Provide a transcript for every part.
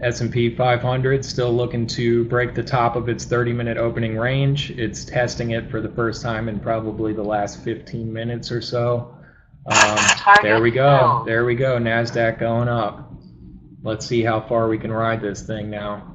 S&P 500 still looking to break the top of its 30-minute opening range. It's testing it for the first time in probably the last 15 minutes or so. There we go. There we go. NASDAQ going up. Let's see how far we can ride this thing now.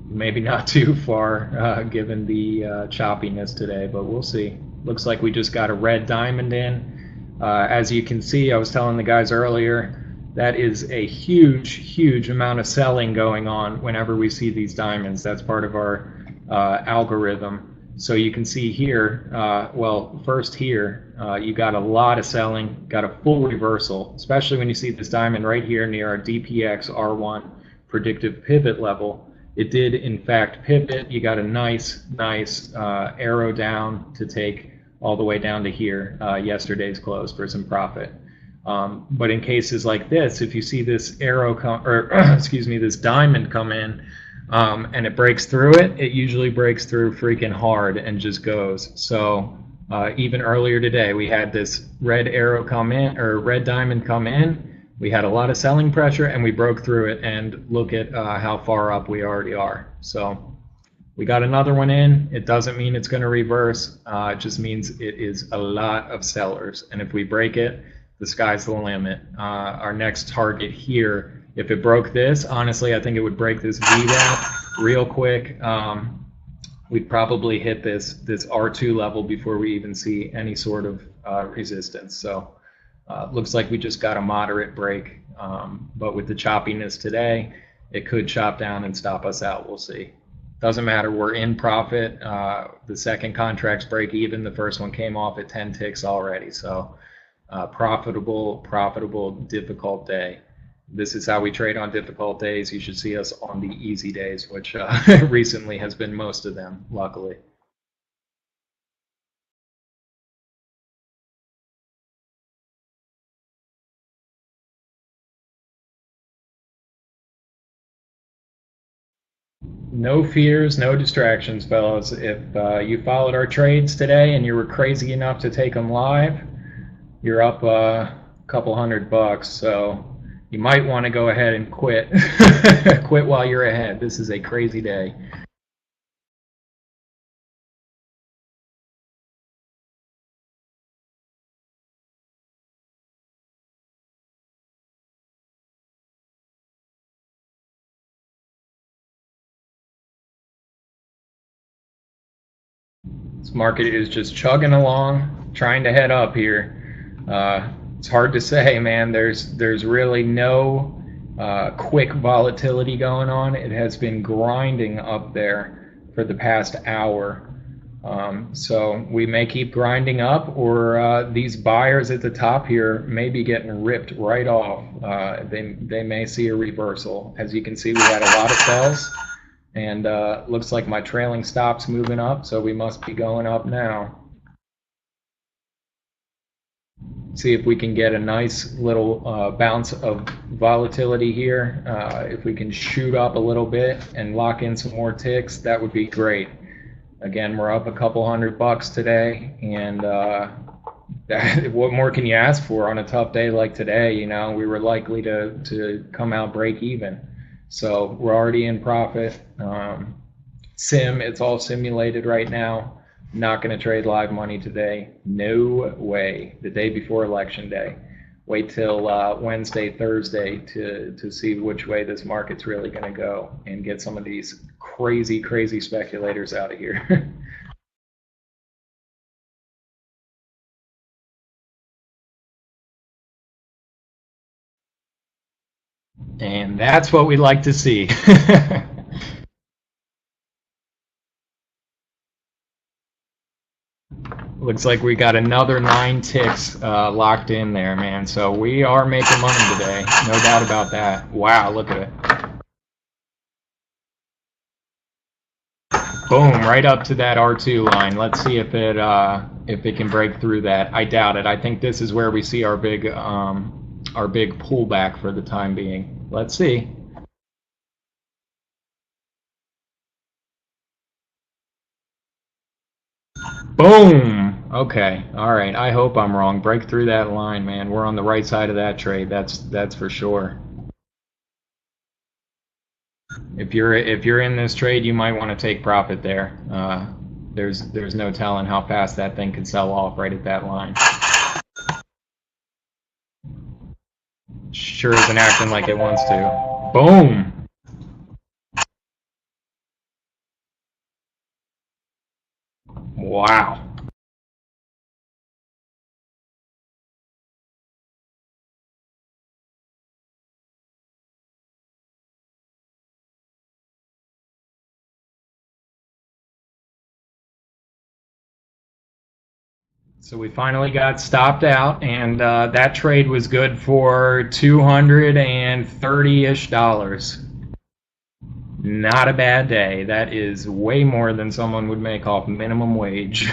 Maybe not too far given the choppiness today, but we'll see. Looks like we just got a red diamond in. As you can see, I was telling the guys earlier, that is a huge, huge amount of selling going on whenever we see these diamonds. That's part of our algorithm. So you can see here, well, first here, you got a lot of selling, got a full reversal, especially when you see this diamond right here near our DPX R1 predictive pivot level. It did, in fact, pivot. You got a nice arrow down to take all the way down to here, yesterday's close for some profit. But in cases like this, if you see this arrow come, or excuse me, this diamond come in, and it breaks through it, it usually breaks through freaking hard and just goes. So even earlier today, we had this red arrow come in, or red diamond come in. We had a lot of selling pressure, and we broke through it. And look at how far up we already are. So we got another one in. It doesn't mean it's going to reverse. It just means it is a lot of sellers. And if we break it, the sky's the limit. Our next target here, if it broke this, honestly, I think it would break this V down real quick. We'd probably hit this R2 level before we even see any sort of resistance. So looks like we just got a moderate break. But with the choppiness today, it could chop down and stop us out. We'll see. Doesn't matter. We're in profit. The second contract's break even. The first one came off at 10 ticks already. So profitable, difficult day. This is how we trade on difficult days. You should see us on the easy days, which recently has been most of them, luckily. No fears, no distractions, fellas. If you followed our trades today and you were crazy enough to take them live, you're up a couple $100, so you might want to go ahead and quit. Quit while you're ahead. This is a crazy day. This market is just chugging along, trying to head up here. It's hard to say, man. There's really no quick volatility going on. It has been grinding up there for the past hour. So we may keep grinding up, or these buyers at the top here may be getting ripped right off. They may see a reversal. As you can see, we had a lot of sells, and looks like my trailing stop's moving up, so we must be going up now. See if we can get a nice little bounce of volatility here. If we can shoot up a little bit and lock in some more ticks, that would be great. Again, we're up a couple $100 today, and what more can you ask for on a tough day like today? You know, we were likely to come out break even, so we're already in profit. It's all simulated right now. Not going to trade live money today. No way. The day before election day. Wait till Wednesday, Thursday to see which way this market's really going to go and get some of these crazy speculators out of here. And that's what we like to see. Looks like we got another 9 ticks locked in there, man. So we are making money today, no doubt about that. Wow, look at it. Boom, right up to that R2 line. Let's see if it can break through that. I doubt it. I think this is where we see our big pullback for the time being. Let's see. Boom. Okay. All right. I hope I'm wrong. Break through that line, man. We're on the right side of that trade. That's for sure. If you're in this trade, you might want to take profit there. There's no telling how fast that thing could sell off right at that line. Sure isn't acting like it wants to. Boom. Wow. So we finally got stopped out, and that trade was good for $230-ish. Not a bad day. That is way more than someone would make off minimum wage.